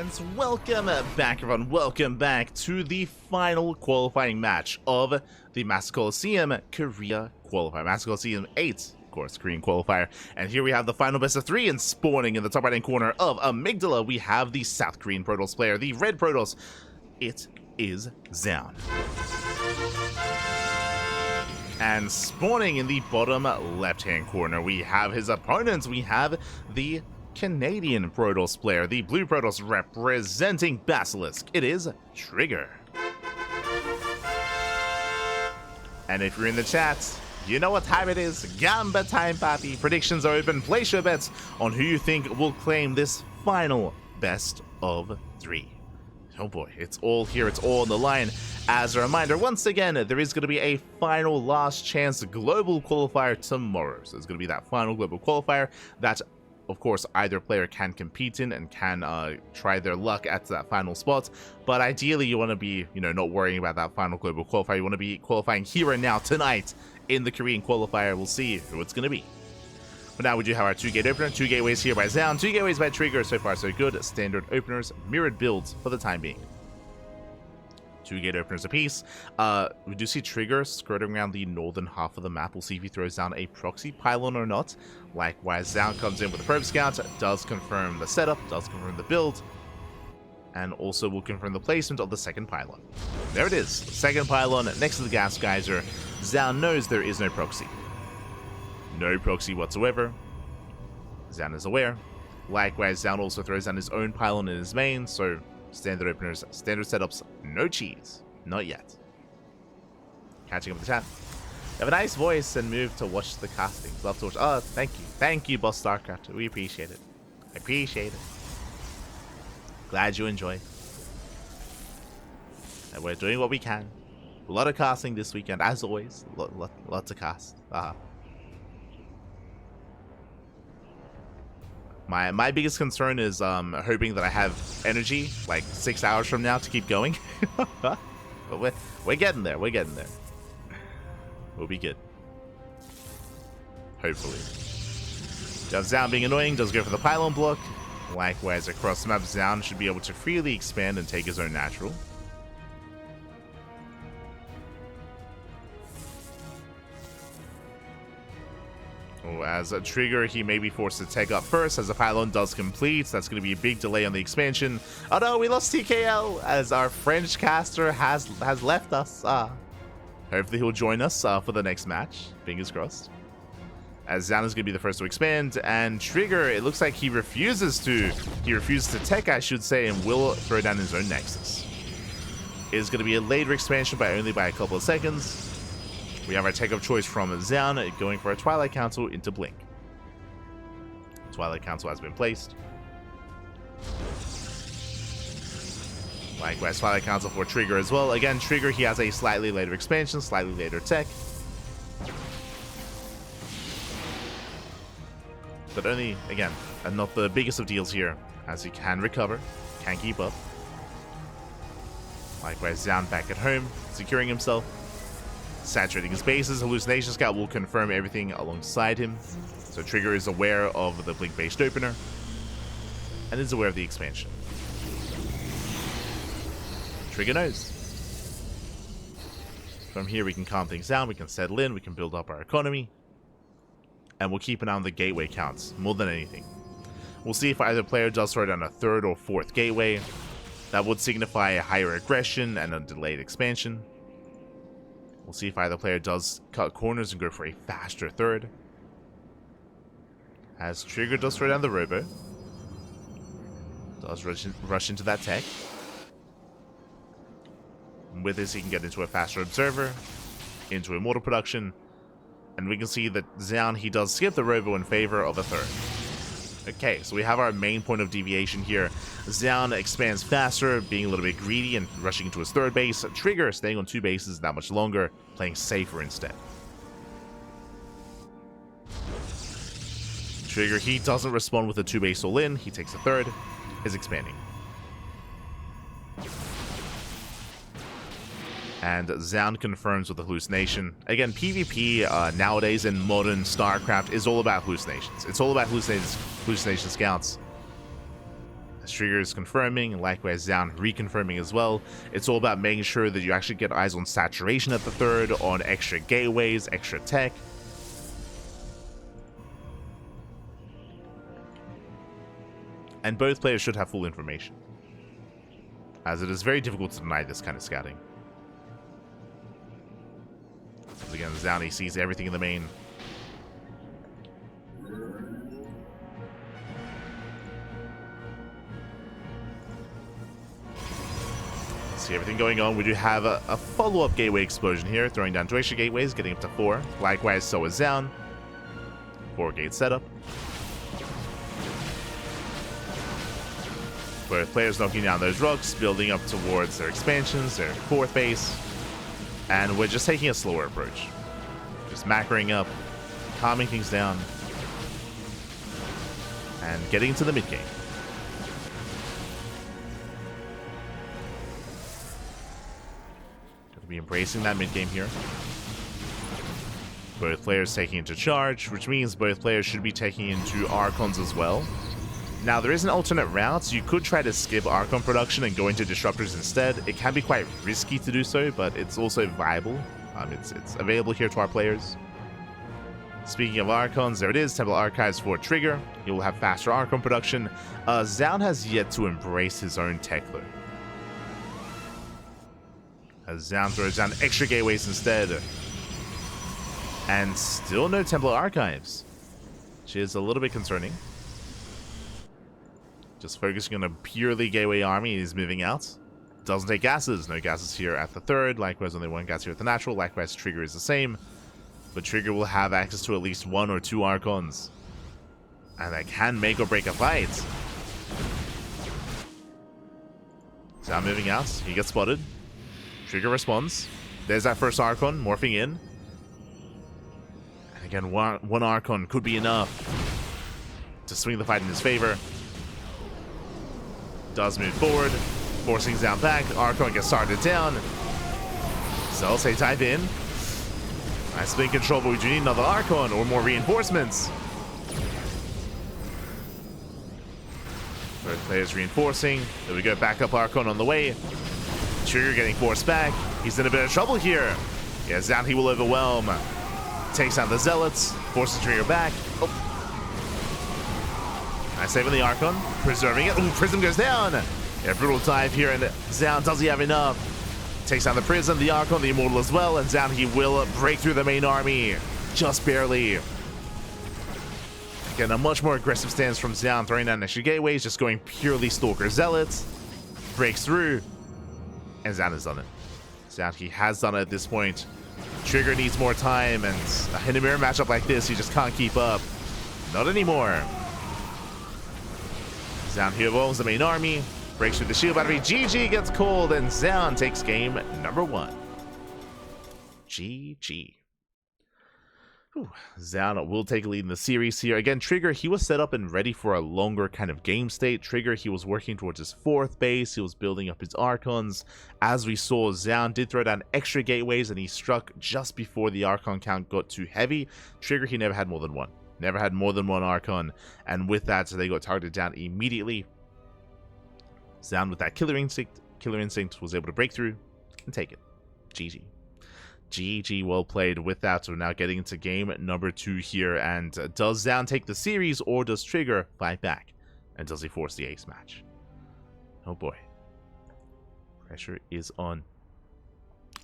And welcome back, everyone. Welcome back to the final qualifying match of the Master Coliseum Korea Qualifier. Master Coliseum 8, of course, Korean Qualifier. And here we have the final best of 3, and spawning in the top right-hand corner of Amygdala, we have the South Korean Protoss player, the Red Protoss. It is Zoun. And spawning in the bottom left-hand corner, we have his opponents. We have the Canadian Protoss player, the Blue Protoss representing Basilisk. It is Trigger. And if you're in the chat, you know what time it is. Gamba time, papi. Predictions are open. Place your bets on who you think will claim this final best of 3. Oh boy, it's all here, it's all on the line. As a reminder, once again, there is going to be a final last chance global qualifier tomorrow. So there's going to be that final global qualifier that, of course, either player can compete in and can try their luck at that final spot. But ideally, you want to be, not worrying about that final global qualifier. You want to be qualifying here and now, tonight, in the Korean qualifier. We'll see who it's going to be. But now we do have our 2-gate opener. 2 gateways here by Zoun, 2 gateways by Trigger. So far, so good. Standard openers, mirrored builds for the time being. 2 gate openers apiece. We do see Trigger skirting around the northern half of the map. We'll see if he throws down a proxy pylon or not. Likewise, Zoun comes in with a probe scout, does confirm the setup, does confirm the build, and also will confirm the placement of the second pylon. There it is, second pylon next to the gas geyser. Zoun knows there is no proxy. No proxy whatsoever. Zoun is aware. Likewise, Zoun also throws down his own pylon in his main, so standard openers, standard setups, no cheese. Not yet. Catching up with the chat. You have a nice voice and move to watch the casting. Love to watch. Oh, thank you. Thank you, Boss StarCraft. We appreciate it. I appreciate it. Glad you enjoy. And we're doing what we can. A lot of casting this weekend, as always. Lots of cast. My biggest concern is hoping that I have energy like 6 hours from now to keep going. But we're getting there. We're getting there. We'll be good. Hopefully. Just Zoun being annoying, does go for the pylon block. Likewise, across the map, Zoun should be able to freely expand and take his own natural. As a Trigger, he may be forced to take up first as the pylon does complete. That's going to be a big delay on the expansion. Oh no, we lost TKL as our French caster has left us. Hopefully he'll join us for the next match. Fingers crossed. As Zoun is going to be the first to expand, and Trigger, it looks like he refuses to tech, I should say, and will throw down his own Nexus. It is going to be a later expansion by only by a couple of seconds. We have our tech of choice from Zoun going for a Twilight Council into Blink. Twilight Council has been placed. Likewise, Twilight Council for Trigger as well. Again, Trigger, he has a slightly later expansion, slightly later tech. But only, again, not the biggest of deals here, as he can recover, can keep up. Likewise, Zoun back at home, securing himself. Saturating his bases. Hallucination Scout will confirm everything alongside him. So Trigger is aware of the Blink-based opener and is aware of the expansion. Trigger knows. From here we can calm things down, we can settle in, we can build up our economy, and we'll keep an eye on the gateway counts more than anything. We'll see if either player does throw down a 3rd or 4th gateway. That would signify a higher aggression and a delayed expansion. We'll see if either player does cut corners and go for a faster 3rd. As Trigger does throw down the robo. Does rush into that tech. And with this, he can get into a faster observer, into immortal production, and we can see that Zoun, he does skip the robo in favor of a 3rd. Okay, so we have our main point of deviation here. Zoun expands faster, being a little bit greedy and rushing into his 3rd base. Trigger staying on 2 bases that much longer, playing safer instead. Trigger, he doesn't respond with a 2-base all-in. He takes a 3rd, is expanding. And Zoun confirms with the hallucination. Again, PvP nowadays in modern StarCraft is all about hallucinations. It's all about hallucination scouts. As Trigger is confirming, likewise Zoun reconfirming as well. It's all about making sure that you actually get eyes on saturation at the third, on extra gateways, extra tech. And both players should have full information, as it is very difficult to deny this kind of scouting. Because again, Zoun, he sees everything in the main. See everything going on. We do have a follow-up gateway explosion here, throwing down 2 extra gateways, getting up to 4. Likewise, so is Zoun. 4 gate setup. Both players knocking down those rocks, building up towards their expansions, their 4th base. And we're just taking a slower approach. Just macroing up, calming things down, and getting into the mid-game. Gonna be embracing that mid-game here. Both players taking into charge, which means both players should be taking into Archons as well. Now, there is an alternate route. You could try to skip Archon production and go into Disruptors instead. It can be quite risky to do so, but it's also viable. It's available here to our players. Speaking of Archons, there it is. Temple Archives for Trigger. He will have faster Archon production. Zoun has yet to embrace his own tech, though. As Zoun throws down extra gateways instead. And still no Templar Archives, which is a little bit concerning. Just focusing on a purely gateway army. He's moving out. Doesn't take gases. No gases here at the third. Likewise, only 1 gas here at the natural. Likewise, Trigger is the same. But Trigger will have access to at least 1 or 2 Archons. And that can make or break a fight. So now moving out. He gets spotted. Trigger responds. There's that first Archon morphing in. And again, one Archon could be enough to swing the fight in his favor. Does move forward, forcing Zoun back. Archon gets started down. Zealots, they type in. Nice spin control, but we do need another Archon or more reinforcements. Both players reinforcing. There we go, backup Archon on the way. Trigger getting forced back. He's in a bit of trouble here. Yeah, Zoun, he will overwhelm. Takes out the Zealots, forces Trigger back. Oh. Nice save on the Archon, preserving it. Ooh, Prism goes down. Yeah, brutal dive here, and Zoun, does he have enough? Takes down the Prism, the Archon, the Immortal as well, and Zoun, he will break through the main army. Just barely. Again, a much more aggressive stance from Zoun, throwing down extra gateways, just going purely Stalker Zealots. Breaks through, and Zoun has done it. Zoun, he has done it at this point. Trigger needs more time, and in a mirror matchup like this, he just can't keep up. Not anymore. Zoun here evolves the main army, breaks through the shield battery. GG gets called, and Zoun takes game number 1. GG. Whew. Zoun will take a lead in the series here. Again, Trigger, he was set up and ready for a longer kind of game state. Trigger, he was working towards his 4th base. He was building up his Archons. As we saw, Zoun did throw down extra gateways, and he struck just before the Archon count got too heavy. Trigger, he never had more than 1. Never had more than 1 Archon, and with that, so they got targeted down immediately. Zoun, with that killer instinct, was able to break through and take it. GG. GG, well played. With that, we're now getting into game number 2 here, and does Zoun take the series, or does Trigger fight back? And does he force the ace match? Oh boy. Pressure is on.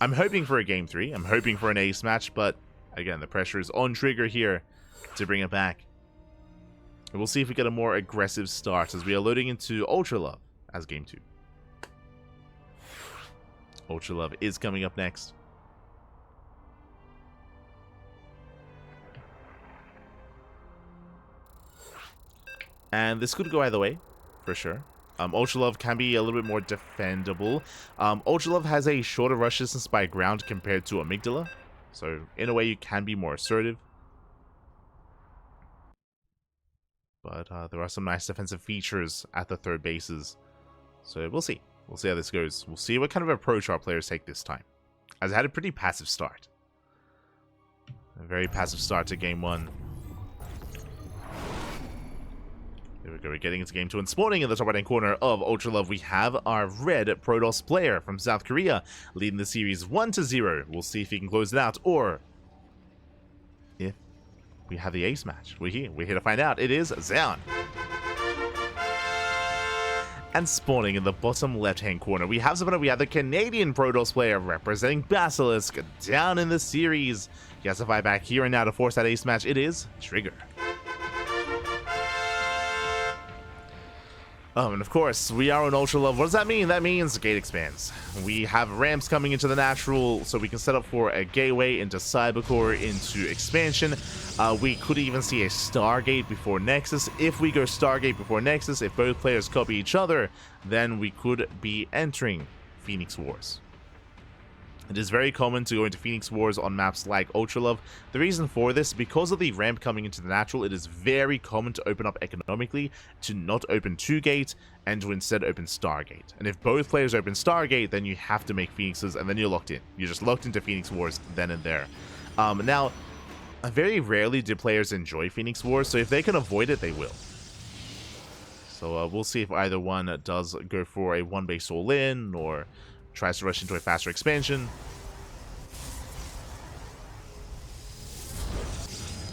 I'm hoping for a game 3. I'm hoping for an ace match, but again, the pressure is on Trigger here to bring it back. And we'll see if we get a more aggressive start as we are loading into Ultra Love as game 2. Ultra Love is coming up next. And this could go either way, for sure. Ultra Love can be a little bit more defendable. Ultra Love has a shorter rush distance by ground compared to Amygdala. So, in a way, you can be more assertive. But there are some nice defensive features at the third bases. So we'll see. We'll see how this goes. We'll see what kind of approach our players take this time. As it had a pretty passive start. A very passive start to game 1. There we go, we're getting into game 2 and spawning in the top right hand corner of Ultra Love. We have our red Protoss player from South Korea leading the series 1-0. We'll see if he can close it out or if we have the ace match. We're here to find out. It is Zoun. And spawning in the bottom left hand corner, we have the Canadian Protoss player representing Basilisk down in the series. He has to fight back here and now to force that ace match. It is Trigger. And of course, we are on Ultra Love. What does that mean? That means gate expands. We have ramps coming into the natural, so we can set up for a gateway into Cybercore, into expansion. We could even see a Stargate before Nexus. If we go Stargate before Nexus, if both players copy each other, then we could be entering Phoenix Wars. It is very common to go into Phoenix Wars on maps like Ultra Love. The reason for this, because of the ramp coming into the natural, it is very common to open up economically, to not open 2-gate, and to instead open Stargate. And if both players open Stargate, then you have to make Phoenixes, and then you're locked in. You're just locked into Phoenix Wars then and there. Now, very rarely do players enjoy Phoenix Wars, so if they can avoid it, they will. So we'll see if either one does go for a 1-base all-in, or tries to rush into a faster expansion.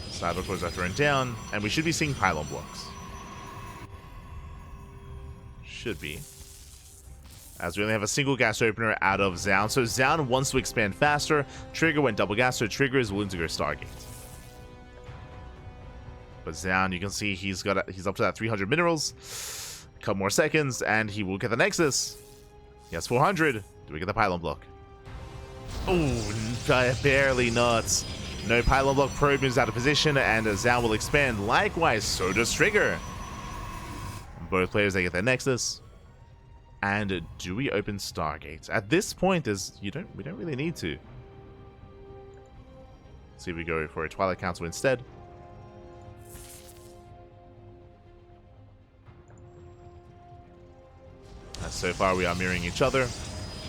Cybercores are thrown down, and we should be seeing pylon blocks. Should be. As we only have a single gas opener out of Zoun. So Zoun wants to expand faster. Trigger went double gas, so Trigger is willing to go Stargate. But Zoun, you can see he's up to that 300 minerals. A couple more seconds, and he will get the Nexus. He has 400. Do we get the pylon block? Oh, barely not. No pylon block. Probe moves out of position, and Zoun will expand. Likewise, so does Trigger. Both players, they get their Nexus. And do we open Stargate? At this point, we don't really need to. Let's see if we go for a Twilight Council instead. So far, we are mirroring each other,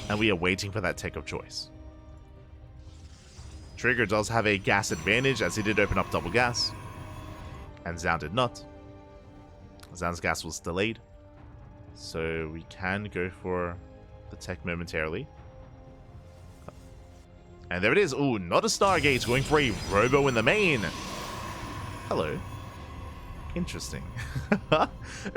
and we are waiting for that tech of choice. Trigger does have a gas advantage, as he did open up double gas, and Zoun did not. Zoun's gas was delayed, so we can go for the tech momentarily. And there it is. Ooh, not a Stargate, going for a Robo in the main. Hello. Interesting.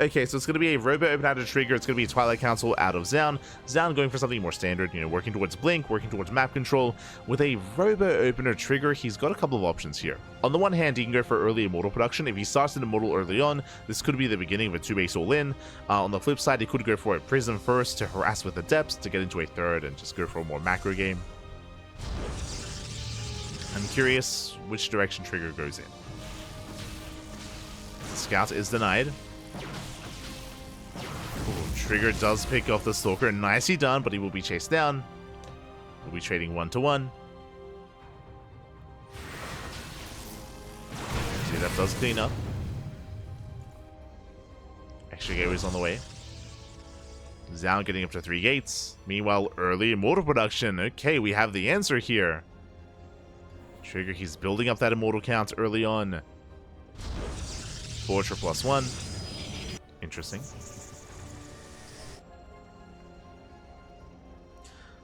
Okay, so it's going to be a Robo open out of Trigger. It's going to be a Twilight Council out of Zoun. Zoun going for something more standard, working towards Blink, working towards map control. With a Robo opener Trigger, he's got a couple of options here. On the one hand, he can go for early Immortal production. If he starts an Immortal early on, this could be the beginning of a 2-base all-in. On the flip side, he could go for a Prism first to harass with the depths, to get into a third and just go for a more macro game. I'm curious which direction Trigger goes in. Scout is denied. Ooh, Trigger does pick off the Stalker. Nicely done, but he will be chased down. We'll be trading 1-to-1. See, that does clean up. Extra gateway's on the way. Zoun getting up to 3 gates. Meanwhile, early Immortal production. Okay, we have the answer here. Trigger, he's building up that Immortal count early on. Forger +1. Interesting.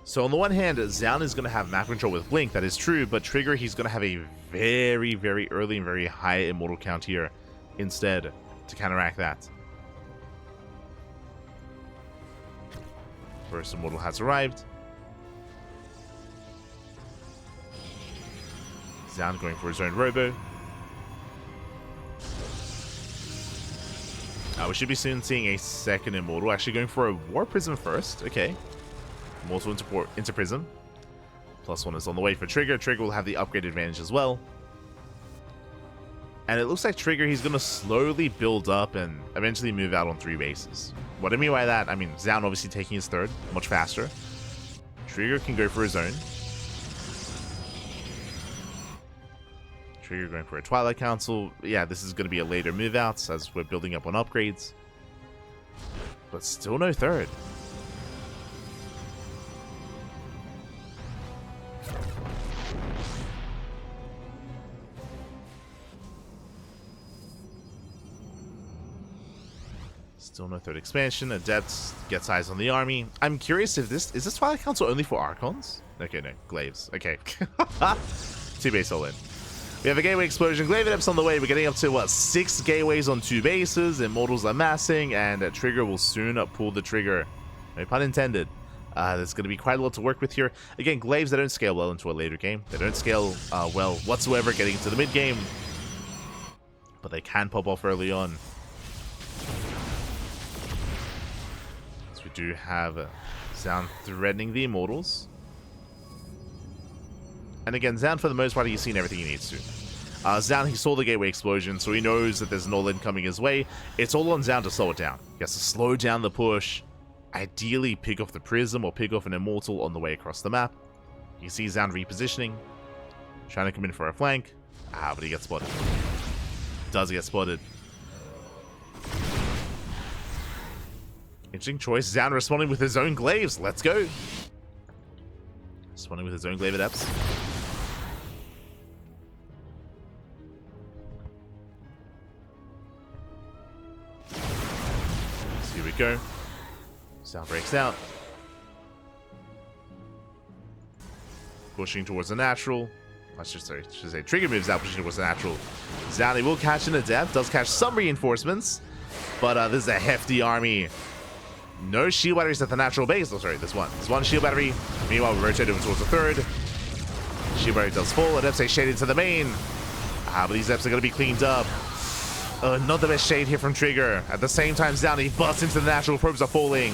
So on the one hand, Zoun is going to have map control with Blink, that is true, but Trigger, he's going to have a very, very early and very high Immortal count here instead to counteract that. First Immortal has arrived. Zoun going for his own Robo. We should be soon seeing a second Immortal. Actually going for a War Prism first. Okay. Immortal into Prism. +1 is on the way for Trigger. Trigger will have the upgrade advantage as well. And it looks like Trigger, he's going to slowly build up and eventually move out on 3 bases. What I mean by that, Zoun obviously taking his third much faster. Trigger can go for his own. Trigger going for a Twilight Council. Yeah, this is going to be a later move out as we're building up on upgrades. But still no third. Still no third expansion. Adept gets eyes on the army. I'm curious if this... Is this Twilight Council only for Archons? Okay, no. Glaives. Okay. 2 base all in. We have a gateway explosion. Glaive Adepts on the way. We're getting up to, what, 6 gateways on 2 bases. Immortals are massing, and Trigger will soon pull the trigger. No pun intended. There's going to be quite a lot to work with here. Again, Glaives, they don't scale well into a later game. They don't scale well whatsoever getting into the mid-game. But they can pop off early on. So we do have Zoun threatening the Immortals. And again, Zoun, for the most part, he's seen everything he needs to. Zoun, he saw the gateway explosion, so he knows that there's an all-in coming his way. It's all on Zoun to slow it down. He has to slow down the push. Ideally, pick off the Prism or pick off an Immortal on the way across the map. You see Zoun repositioning. Trying to come in for a flank. But he gets spotted. Does get spotted. Interesting choice. Zoun responding with his own glaives. Let's go. Responding with his own glaive adepts. So here we go. Zoun breaks out. Pushing towards the natural. I should say Trigger moves out, pushing towards the natural. Zoun, he will catch an adept. Does catch some reinforcements. But this is a hefty army. No shield batteries at the natural base. Oh, sorry, this one. There's one shield battery. Meanwhile, we rotate over towards the third. Shield battery does fall. Adepts say shade into the main. But these adepts are going to be cleaned up. Not the best shade here from Trigger. At the same time, Zoun, he busts into the natural. Probes are falling.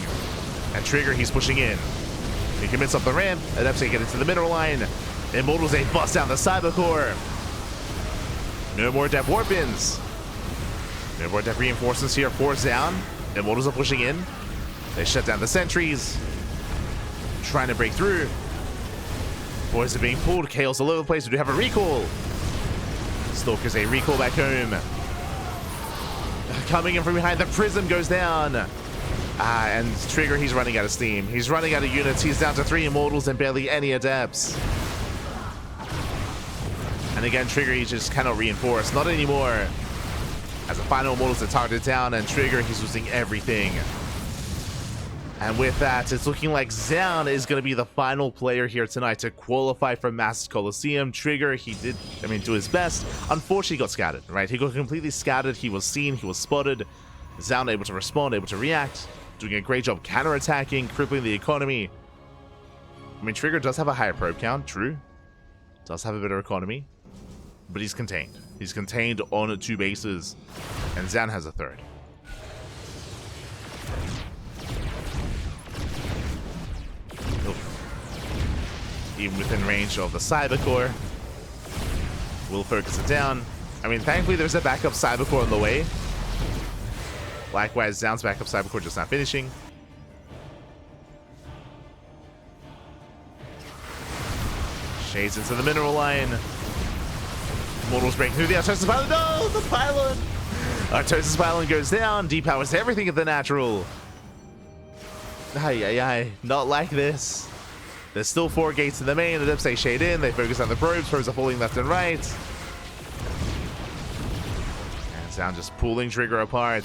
And Trigger, he's pushing in. He commits up the ramp. Adepts say get into the mineral line. Immortals, they bust down the cyber core. No more adept warp-ins. No more adept reinforcements here for Zoun. Immortals are pushing in. They shut down the sentries. Trying to break through. Boys are being pulled. Chaos all over the place. We do have a recall. Stalkers, a recall back home. Coming in from behind. The Prism goes down. And Trigger, he's running out of steam. He's running out of units. He's down to 3 Immortals and barely any Adepts. And again, Trigger, he just cannot reinforce. Not anymore. As the final Immortals are targeted down, and Trigger, he's losing everything. And with that, it's looking like Zoun is going to be the final player here tonight to qualify for Masters Coliseum. Trigger, he did, do his best. Unfortunately, he got scattered, right? He got completely scattered. He was seen. He was spotted. Zoun able to respond, able to react. Doing a great job counterattacking, crippling the economy. Trigger does have a higher probe count, true. Does have a better economy. But he's contained. He's contained on 2 bases. And Zoun has a 3rd. Even within range of the cyber core. We'll focus it down. Thankfully there's a backup cyber core on the way. Likewise, Zoun's backup cyber core just not finishing. Shades into the mineral line. Immortals break through the Artosis pylon. No, the pylon! Artosis pylon goes down. Depowers everything at the natural. Not like this. There's still 4 gates in the main. Adepts say shade in. They focus on the probes. Probes are falling left and right. And Zoun just pulling Trigger apart.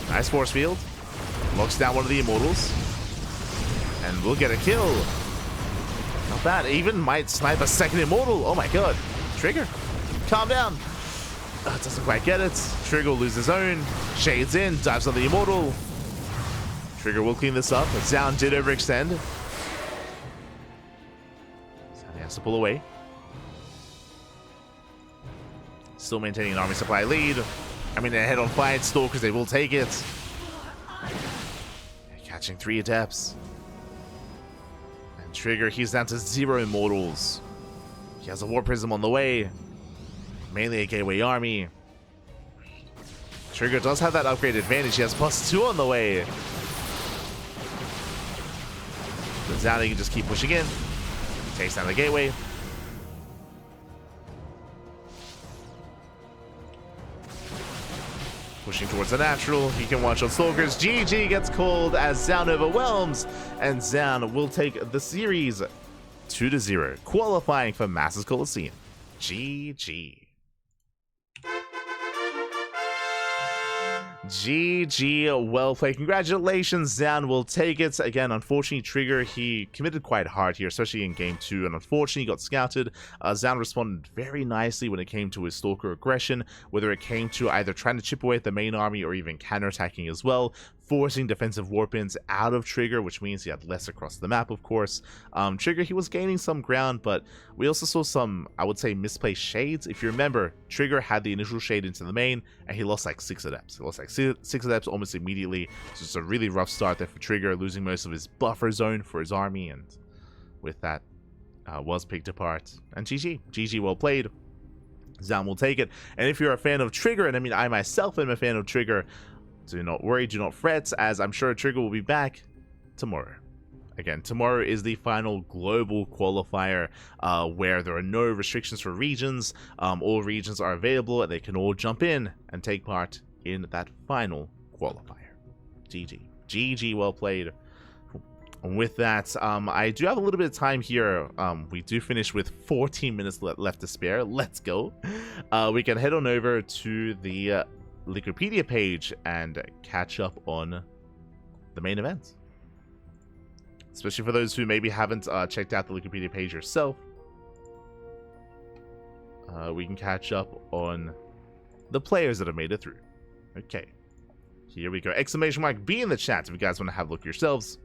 Nice force field. Locks down one of the Immortals. And we'll get a kill. Not bad. Even might snipe a 2nd Immortal. Oh my god. Trigger, calm down. Doesn't quite get it. Trigger will lose his own. Shades in. Dives on the Immortal. Trigger will clean this up. But Zoun did overextend. To pull away. Still maintaining an army supply lead. They're head on fight. Stalkers, they will take it. Catching 3 Adepts. And Trigger, he's down to 0 Immortals. He has a War Prism on the way. Mainly a gateway army. Trigger does have that upgrade advantage. He has +2 on the way. But Zoun, he can just keep pushing in. Takes down the gateway. Pushing towards the natural. He can watch on Stalkers. GG gets called as Zoun overwhelms. And Zoun will take the series 2-0. Qualifying for Masters Coliseum. GG. GG, well played. Congratulations, Zoun will take it. Again, unfortunately, Trigger, he committed quite hard here, especially in Game 2, and unfortunately got scouted. Zoun responded very nicely when it came to his Stalker aggression, whether it came to either trying to chip away at the main army or even counterattacking as well, forcing defensive warpins out of Trigger, which means he had less across the map, of course. Trigger, he was gaining some ground, but we also saw some, I would say, misplaced shades. If you remember, Trigger had the initial shade into the main, and he lost like 6 adepts. He lost like 6 adepts almost immediately. So it's a really rough start there for Trigger, losing most of his buffer zone for his army, and with that, was picked apart. And GG, well played. Zoun will take it. And if you're a fan of Trigger, and I mean, I myself am a fan of Trigger, do not worry, do not fret, as I'm sure Trigger will be back tomorrow. Again, tomorrow is the final global qualifier where there are no restrictions for regions. All regions are available and they can all jump in and take part in that final qualifier. GG, well played. And with that, I do have a little bit of time here. We do finish with 14 minutes left to spare. Let's go. We can head on over to the Wikipedia page and catch up on the main event. Especially for those who maybe haven't checked out the Wikipedia page yourself. We can catch up on the players that have made it through. Okay. Here we go. Exclamation mark B in the chat if you guys want to have a look yourselves.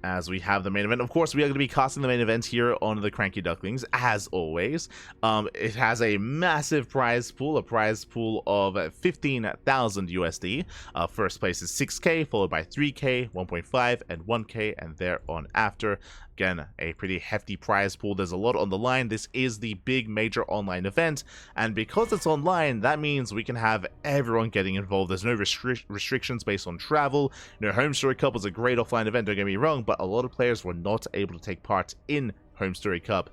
As we have the main event. Of course, we are going to be casting the main event here on the CranKy Ducklings, as always. It has a massive prize pool, a prize pool of 15,000 USD. First place is 6K, followed by 3K, 1.5, and 1K, and thereon after. Again, a pretty hefty prize pool. There's a lot on the line. This is the big major online event, and because it's online, that means we can have everyone getting involved. There's no restrictions based on travel. You know, Home Story Cup was a great offline event, don't get me wrong, but a lot of players were not able to take part in Home Story Cup,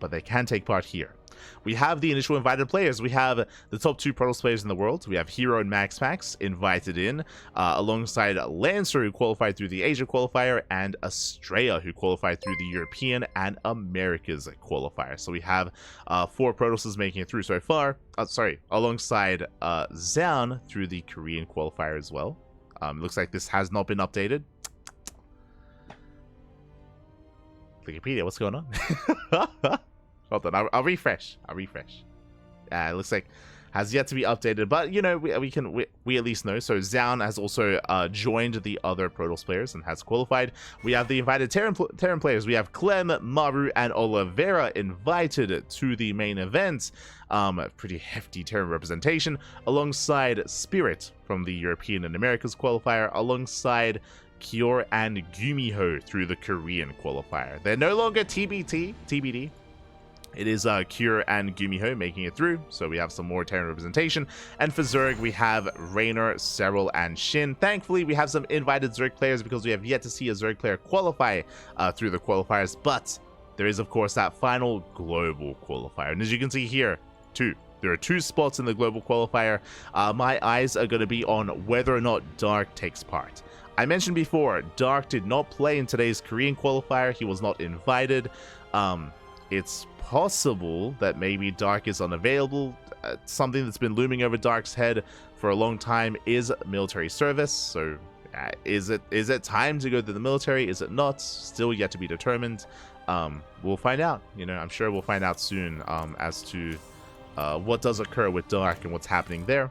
but they can take part here. We have the initial invited players. We have the top 2 Protoss players in the world. We have Hero and Max invited in, alongside Lancer, who qualified through the Asia qualifier, and Estrella, who qualified through the European and Americas qualifier. So we have 4 Protosses making it through so far. Alongside Zoun through the Korean qualifier as well. Looks like this has not been updated. Wikipedia, what's going on? Hold on, I'll refresh. It looks like has yet to be updated, but you know, we at least know. So Zoun has also joined the other Protoss players and has qualified. We have the invited Terran players. We have Clem, Maru, and Oliveira invited to the main event. Pretty hefty Terran representation, alongside Spirit from the European and Americas qualifier, alongside Kyor and Gumiho through the Korean qualifier. They're no longer TBD. It is Kyor and Gumiho making it through, so we have some more Terran representation. And for Zerg, we have Raynor, Serral, and Shin. Thankfully, we have some invited Zerg players because we have yet to see a Zerg player qualify through the qualifiers. But there is, of course, that final global qualifier. And as you can see here, there are 2 spots in the global qualifier. My eyes are going to be on whether or not Dark takes part. I mentioned before, Dark did not play in today's Korean qualifier. He was not invited. It's possible that maybe Dark is unavailable. Something that's been looming over Dark's head for a long time is military service. So is it time to go to the military? Is it not? Still yet to be determined. We'll find out. You know, I'm sure we'll find out soon as to what does occur with Dark and what's happening there.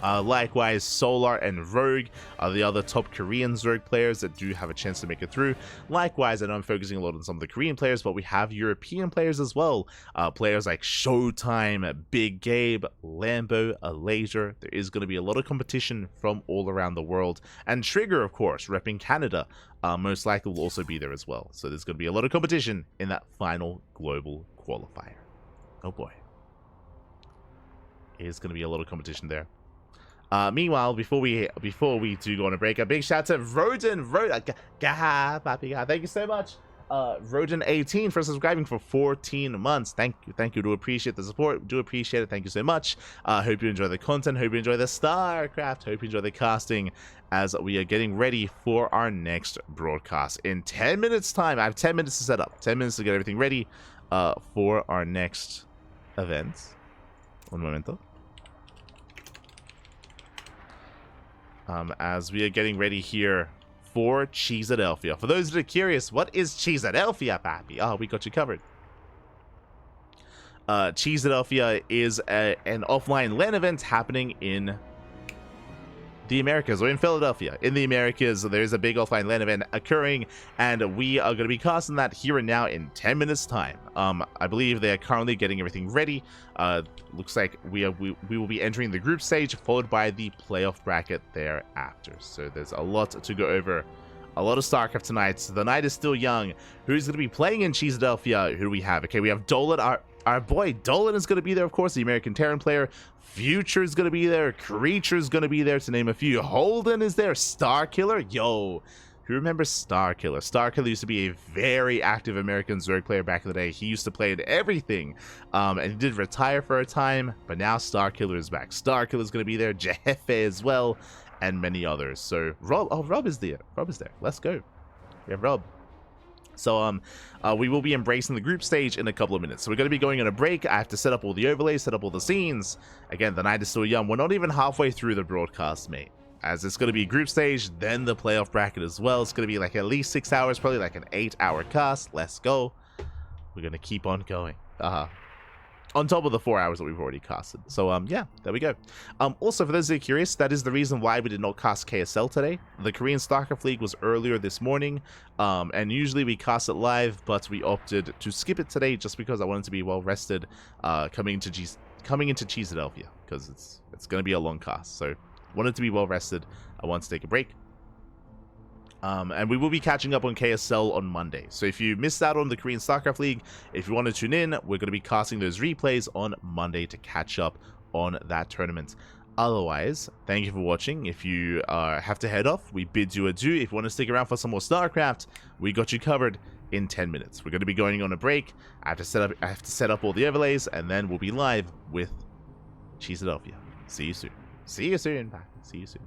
Likewise, Solar and Rogue are the other top Korean Zerg players that do have a chance to make it through. Likewise, I know I'm focusing a lot on some of the Korean players, but we have European players as well. Players like Showtime, Big Gabe, Lambo, Alaser. There is going to be a lot of competition from all around the world. And Trigger, of course, repping Canada, most likely will also be there as well. So there's going to be a lot of competition in that final global qualifier. Oh boy. There's going to be a lot of competition there. Meanwhile, before we do go on a break, a big shout out to Rodin, thank you so much, Rodin18 for subscribing for 14 months. Thank you. Do appreciate the support. Do appreciate it. Thank you so much. Hope you enjoy the content. Hope you enjoy the StarCraft. Hope you enjoy the casting as we are getting ready for our next broadcast in 10 minutes time. I have 10 minutes to set up. 10 minutes to get everything ready for our next event. Un momento. as we are getting ready here for Cheesadelphia. For those that are curious, what is Cheesadelphia, Pappy? Oh, we got you covered. Cheesadelphia is an offline LAN event happening in the Americas, or in Philadelphia. In the Americas, there's a big offline LAN event occurring, and we are going to be casting that here and now in 10 minutes time. I believe they are currently getting everything ready. Looks like we will be entering the group stage, followed by the playoff bracket thereafter. So there's a lot to go over. A lot of StarCraft tonight. The night is still young. Who's going to be playing in Cheesadelphia? Who do we have? Okay, we have Dolan. Our boy Dolan is going to be there, of course, the American Terran player. Future is going to be there. Creature is going to be there, to name a few. Holden is there. Starkiller. Yo, who remembers Starkiller? Starkiller used to be a very active American Zerg player back in the day. He used to play in everything, and he did retire for a time, but now Starkiller is back. Starkiller is going to be there. Jehefe as well, and many others. So Rob is there. Rob is there. Let's go. We have Rob. So we will be embracing the group stage in a couple of minutes. So we're going to be going on a break. I have to set up all the overlays, set up all the scenes. Again, the night is still young. We're not even halfway through the broadcast, mate. As it's going to be group stage, then the playoff bracket as well. It's going to be like at least 6 hours, probably like an 8-hour cast. Let's go. We're going to keep on going. On top of the 4 hours that we've already casted. So, yeah, there we go. Also, for those that are curious, that is the reason why we did not cast KSL today. The Korean StarCraft League was earlier this morning, and usually we cast it live, but we opted to skip it today just because I wanted to be well rested coming into Cheesadelphia, because it's going to be a long cast. So, wanted to be well rested. I want to take a break. And we will be catching up on KSL on Monday. So if you missed out on the Korean StarCraft League, if you want to tune in, we're going to be casting those replays on Monday to catch up on that tournament. Otherwise, thank you for watching. If you have to head off, we bid you adieu. If you want to stick around for some more StarCraft, we got you covered in 10 minutes. We're going to be going on a break. I have to set up all the overlays, and then we'll be live with Cheesadelphia. See you soon. See you soon. Bye. See you soon.